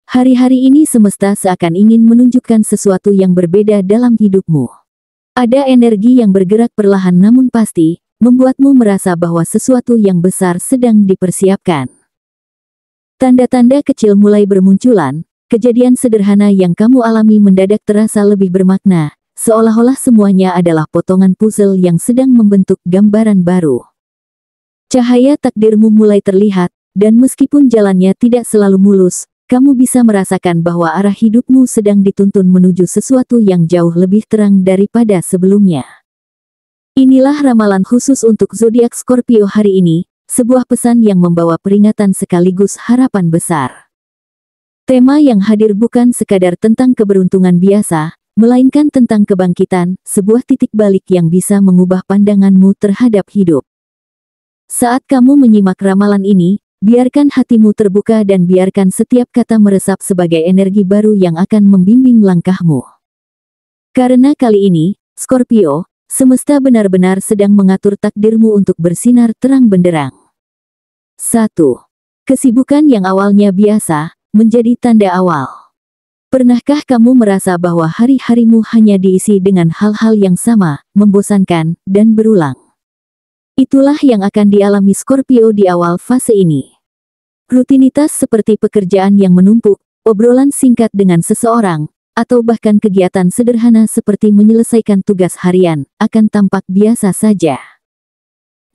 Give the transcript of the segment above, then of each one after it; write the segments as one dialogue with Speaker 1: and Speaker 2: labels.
Speaker 1: Hari-hari ini semesta seakan ingin menunjukkan sesuatu yang berbeda dalam hidupmu. Ada energi yang bergerak perlahan namun pasti, membuatmu merasa bahwa sesuatu yang besar sedang dipersiapkan. Tanda-tanda kecil mulai bermunculan, kejadian sederhana yang kamu alami mendadak terasa lebih bermakna, seolah-olah semuanya adalah potongan puzzle yang sedang membentuk gambaran baru. Cahaya takdirmu mulai terlihat, dan meskipun jalannya tidak selalu mulus, kamu bisa merasakan bahwa arah hidupmu sedang dituntun menuju sesuatu yang jauh lebih terang daripada sebelumnya. Inilah ramalan khusus untuk zodiak Scorpio hari ini, sebuah pesan yang membawa peringatan sekaligus harapan besar. Tema yang hadir bukan sekadar tentang keberuntungan biasa, melainkan tentang kebangkitan, sebuah titik balik yang bisa mengubah pandanganmu terhadap hidup. Saat kamu menyimak ramalan ini, biarkan hatimu terbuka dan biarkan setiap kata meresap sebagai energi baru yang akan membimbing langkahmu. Karena kali ini, Scorpio, semesta benar-benar sedang mengatur takdirmu untuk bersinar terang benderang. 1. Kesibukan yang awalnya biasa, menjadi tanda awal. Pernahkah kamu merasa bahwa hari-harimu hanya diisi dengan hal-hal yang sama, membosankan, dan berulang? Itulah yang akan dialami Scorpio di awal fase ini. Rutinitas seperti pekerjaan yang menumpuk, obrolan singkat dengan seseorang, atau bahkan kegiatan sederhana seperti menyelesaikan tugas harian, akan tampak biasa saja.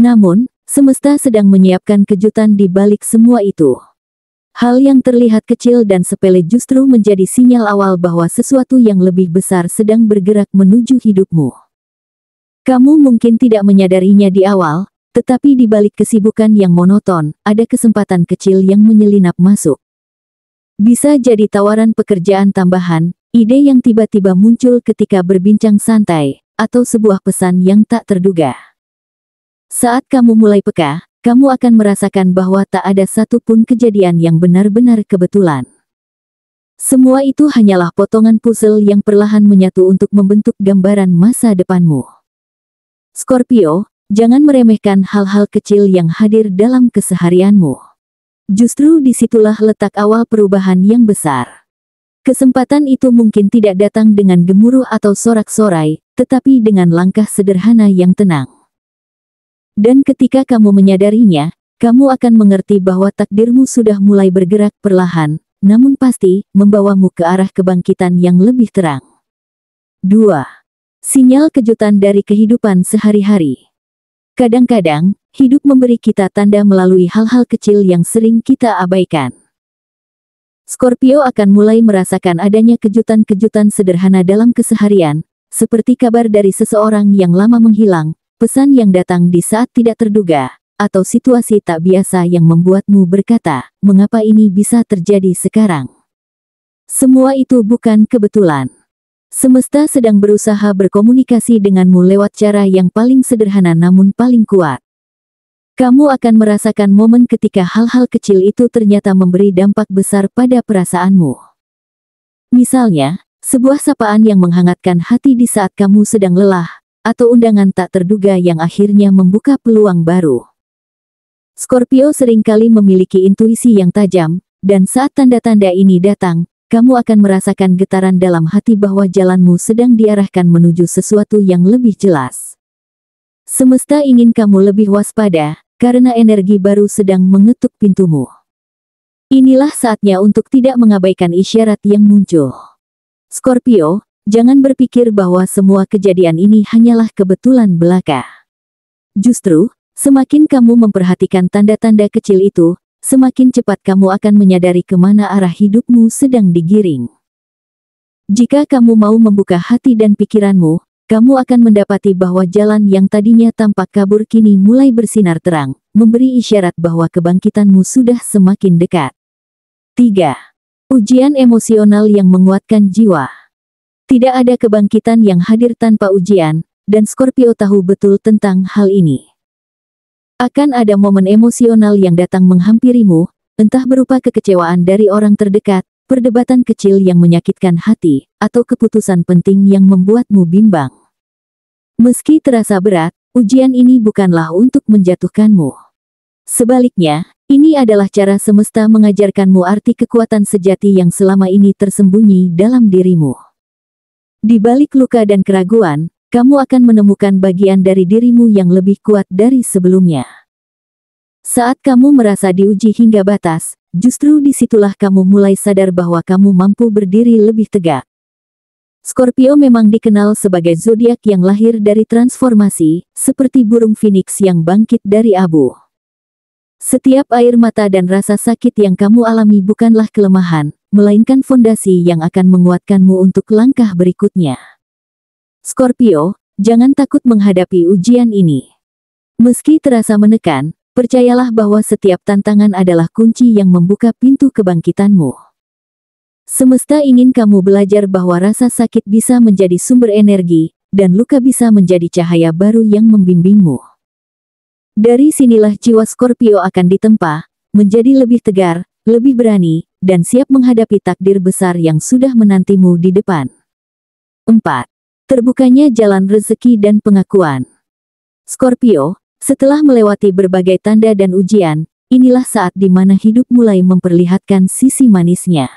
Speaker 1: Namun, semesta sedang menyiapkan kejutan di balik semua itu. Hal yang terlihat kecil dan sepele justru menjadi sinyal awal bahwa sesuatu yang lebih besar sedang bergerak menuju hidupmu. Kamu mungkin tidak menyadarinya di awal, tetapi di balik kesibukan yang monoton, ada kesempatan kecil yang menyelinap masuk. Bisa jadi tawaran pekerjaan tambahan, ide yang tiba-tiba muncul ketika berbincang santai, atau sebuah pesan yang tak terduga. Saat kamu mulai peka, kamu akan merasakan bahwa tak ada satupun kejadian yang benar-benar kebetulan. Semua itu hanyalah potongan puzzle yang perlahan menyatu untuk membentuk gambaran masa depanmu. Scorpio, jangan meremehkan hal-hal kecil yang hadir dalam keseharianmu. Justru disitulah letak awal perubahan yang besar. Kesempatan itu mungkin tidak datang dengan gemuruh atau sorak-sorai, tetapi dengan langkah sederhana yang tenang. Dan ketika kamu menyadarinya, kamu akan mengerti bahwa takdirmu sudah mulai bergerak perlahan, namun pasti, membawamu ke arah kebangkitan yang lebih terang. 2. Sinyal kejutan dari kehidupan sehari-hari. Kadang-kadang, hidup memberi kita tanda melalui hal-hal kecil yang sering kita abaikan. Scorpio akan mulai merasakan adanya kejutan-kejutan sederhana dalam keseharian, seperti kabar dari seseorang yang lama menghilang, pesan yang datang di saat tidak terduga, atau situasi tak biasa yang membuatmu berkata, "Mengapa ini bisa terjadi sekarang?" Semua itu bukan kebetulan. Semesta sedang berusaha berkomunikasi denganmu lewat cara yang paling sederhana namun paling kuat. Kamu akan merasakan momen ketika hal-hal kecil itu ternyata memberi dampak besar pada perasaanmu. Misalnya, sebuah sapaan yang menghangatkan hati di saat kamu sedang lelah, atau undangan tak terduga yang akhirnya membuka peluang baru. Scorpio seringkali memiliki intuisi yang tajam, dan saat tanda-tanda ini datang, kamu akan merasakan getaran dalam hati bahwa jalanmu sedang diarahkan menuju sesuatu yang lebih jelas. Semesta ingin kamu lebih waspada, karena energi baru sedang mengetuk pintumu. Inilah saatnya untuk tidak mengabaikan isyarat yang muncul. Scorpio, jangan berpikir bahwa semua kejadian ini hanyalah kebetulan belaka. Justru, semakin kamu memperhatikan tanda-tanda kecil itu, semakin cepat kamu akan menyadari kemana arah hidupmu sedang digiring. Jika kamu mau membuka hati dan pikiranmu, kamu akan mendapati bahwa jalan yang tadinya tampak kabur kini mulai bersinar terang, memberi isyarat bahwa kebangkitanmu sudah semakin dekat. 3. Ujian emosional yang menguatkan jiwa. Tidak ada kebangkitan yang hadir tanpa ujian, dan Scorpio tahu betul tentang hal ini. Akan ada momen emosional yang datang menghampirimu, entah berupa kekecewaan dari orang terdekat, perdebatan kecil yang menyakitkan hati, atau keputusan penting yang membuatmu bimbang. Meski terasa berat, ujian ini bukanlah untuk menjatuhkanmu. Sebaliknya, Ini adalah cara semesta mengajarkanmu arti kekuatan sejati yang selama ini tersembunyi dalam dirimu. Di balik luka dan keraguan, kamu akan menemukan bagian dari dirimu yang lebih kuat dari sebelumnya. Saat kamu merasa diuji hingga batas, justru disitulah kamu mulai sadar bahwa kamu mampu berdiri lebih tegak. Scorpio memang dikenal sebagai zodiak yang lahir dari transformasi, seperti burung phoenix yang bangkit dari abu. Setiap air mata dan rasa sakit yang kamu alami bukanlah kelemahan, melainkan fondasi yang akan menguatkanmu untuk langkah berikutnya. Scorpio, jangan takut menghadapi ujian ini. Meski terasa menekan, percayalah bahwa setiap tantangan adalah kunci yang membuka pintu kebangkitanmu. Semesta ingin kamu belajar bahwa rasa sakit bisa menjadi sumber energi, dan luka bisa menjadi cahaya baru yang membimbingmu. Dari sinilah jiwa Scorpio akan ditempa, menjadi lebih tegar, lebih berani, dan siap menghadapi takdir besar yang sudah menantimu di depan. 4. Terbukanya jalan rezeki dan pengakuan. Scorpio, setelah melewati berbagai tanda dan ujian, inilah saat di mana hidup mulai memperlihatkan sisi manisnya.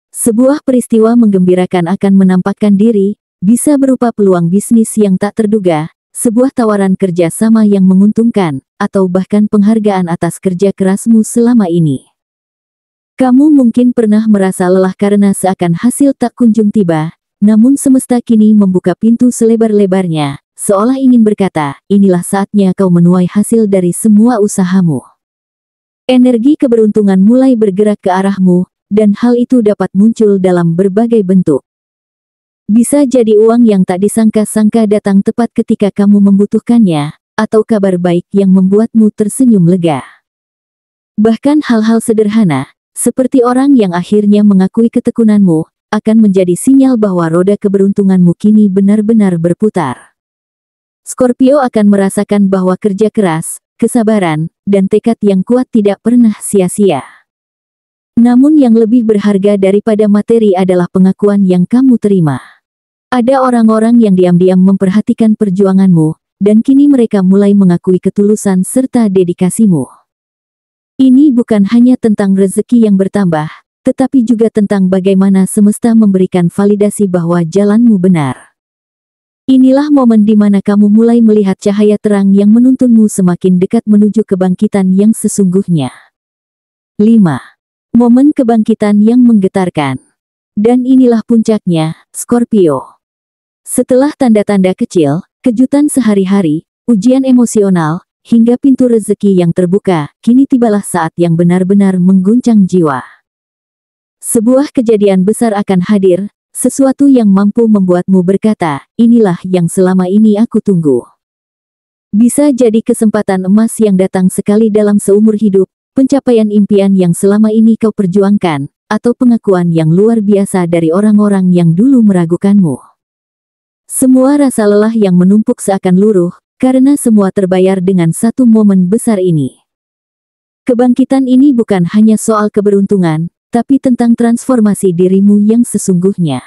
Speaker 1: Sebuah peristiwa menggembirakan akan menampakkan diri, bisa berupa peluang bisnis yang tak terduga, sebuah tawaran kerja sama yang menguntungkan, atau bahkan penghargaan atas kerja kerasmu selama ini. Kamu mungkin pernah merasa lelah karena seakan hasil tak kunjung tiba, namun semesta kini membuka pintu selebar-lebarnya, seolah ingin berkata, inilah saatnya kau menuai hasil dari semua usahamu. Energi keberuntungan mulai bergerak ke arahmu, dan hal itu dapat muncul dalam berbagai bentuk. Bisa jadi uang yang tak disangka-sangka datang tepat ketika kamu membutuhkannya, atau kabar baik yang membuatmu tersenyum lega. Bahkan hal-hal sederhana, seperti orang yang akhirnya mengakui ketekunanmu, akan menjadi sinyal bahwa roda keberuntunganmu kini benar-benar berputar. Scorpio akan merasakan bahwa kerja keras, kesabaran, dan tekad yang kuat tidak pernah sia-sia. Namun yang lebih berharga daripada materi adalah pengakuan yang kamu terima. Ada orang-orang yang diam-diam memperhatikan perjuanganmu, dan kini mereka mulai mengakui ketulusan serta dedikasimu. Ini bukan hanya tentang rezeki yang bertambah, tetapi juga tentang bagaimana semesta memberikan validasi bahwa jalanmu benar. Inilah momen di mana kamu mulai melihat cahaya terang yang menuntunmu semakin dekat menuju kebangkitan yang sesungguhnya. 5. Momen kebangkitan yang menggetarkan. Dan inilah puncaknya, Scorpio. Setelah tanda-tanda kecil, kejutan sehari-hari, ujian emosional, hingga pintu rezeki yang terbuka, kini tibalah saat yang benar-benar mengguncang jiwa. Sebuah kejadian besar akan hadir, sesuatu yang mampu membuatmu berkata, inilah yang selama ini aku tunggu. Bisa jadi kesempatan emas yang datang sekali dalam seumur hidup, pencapaian impian yang selama ini kau perjuangkan, atau pengakuan yang luar biasa dari orang-orang yang dulu meragukanmu. Semua rasa lelah yang menumpuk seakan luruh, karena semua terbayar dengan satu momen besar ini. Kebangkitan ini bukan hanya soal keberuntungan, tapi tentang transformasi dirimu yang sesungguhnya.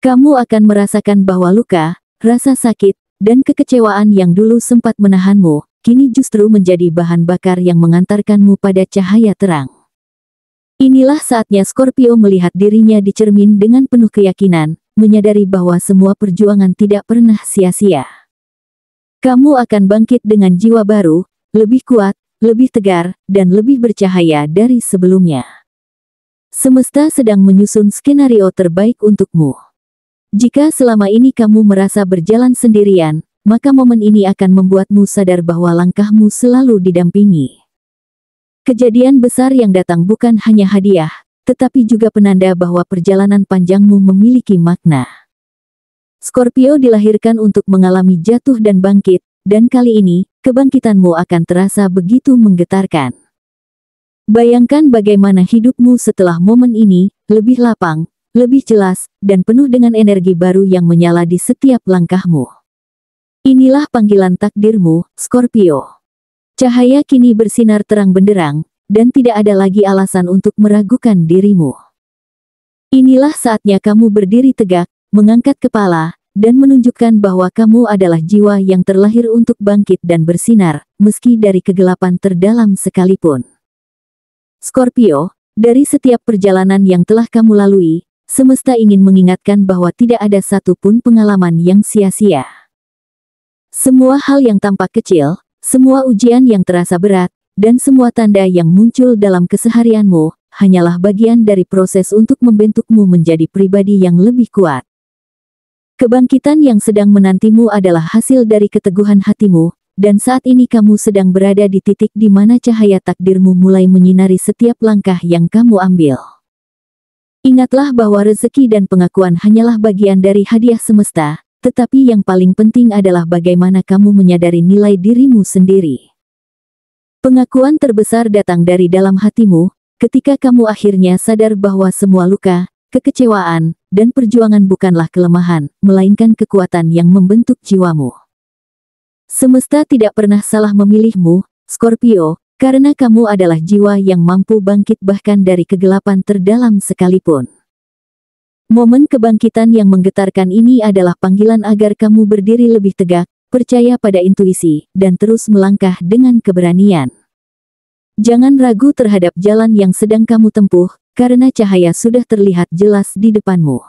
Speaker 1: Kamu akan merasakan bahwa luka, rasa sakit, dan kekecewaan yang dulu sempat menahanmu, kini justru menjadi bahan bakar yang mengantarkanmu pada cahaya terang. Inilah saatnya Scorpio melihat dirinya di cermin dengan penuh keyakinan, menyadari bahwa semua perjuangan tidak pernah sia-sia. Kamu akan bangkit dengan jiwa baru, lebih kuat, lebih tegar, dan lebih bercahaya dari sebelumnya. Semesta sedang menyusun skenario terbaik untukmu. Jika selama ini kamu merasa berjalan sendirian, maka momen ini akan membuatmu sadar bahwa langkahmu selalu didampingi. Kejadian besar yang datang bukan hanya hadiah, tetapi juga penanda bahwa perjalanan panjangmu memiliki makna. Scorpio dilahirkan untuk mengalami jatuh dan bangkit, dan kali ini, kebangkitanmu akan terasa begitu menggetarkan. Bayangkan bagaimana hidupmu setelah momen ini, lebih lapang, lebih jelas, dan penuh dengan energi baru yang menyala di setiap langkahmu. Inilah panggilan takdirmu, Scorpio. Cahaya kini bersinar terang benderang, dan tidak ada lagi alasan untuk meragukan dirimu. Inilah saatnya kamu berdiri tegak, mengangkat kepala, dan menunjukkan bahwa kamu adalah jiwa yang terlahir untuk bangkit dan bersinar, meski dari kegelapan terdalam sekalipun. Scorpio, dari setiap perjalanan yang telah kamu lalui, semesta ingin mengingatkan bahwa tidak ada satupun pengalaman yang sia-sia. Semua hal yang tampak kecil, semua ujian yang terasa berat, dan semua tanda yang muncul dalam keseharianmu, hanyalah bagian dari proses untuk membentukmu menjadi pribadi yang lebih kuat. Kebangkitan yang sedang menantimu adalah hasil dari keteguhan hatimu, dan saat ini kamu sedang berada di titik di mana cahaya takdirmu mulai menyinari setiap langkah yang kamu ambil. Ingatlah bahwa rezeki dan pengakuan hanyalah bagian dari hadiah semesta, tetapi yang paling penting adalah bagaimana kamu menyadari nilai dirimu sendiri. Pengakuan terbesar datang dari dalam hatimu, ketika kamu akhirnya sadar bahwa semua luka, kekecewaan, dan perjuangan bukanlah kelemahan, melainkan kekuatan yang membentuk jiwamu. Semesta tidak pernah salah memilihmu, Scorpio, karena kamu adalah jiwa yang mampu bangkit bahkan dari kegelapan terdalam sekalipun. Momen kebangkitan yang menggetarkan ini adalah panggilan agar kamu berdiri lebih tegak, percaya pada intuisi, dan terus melangkah dengan keberanian. Jangan ragu terhadap jalan yang sedang kamu tempuh, karena cahaya sudah terlihat jelas di depanmu.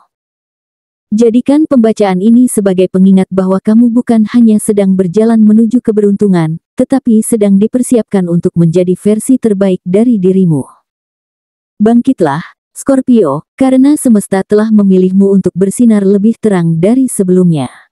Speaker 1: Jadikan pembacaan ini sebagai pengingat bahwa kamu bukan hanya sedang berjalan menuju keberuntungan, tetapi sedang dipersiapkan untuk menjadi versi terbaik dari dirimu. Bangkitlah, Scorpio, karena semesta telah memilihmu untuk bersinar lebih terang dari sebelumnya.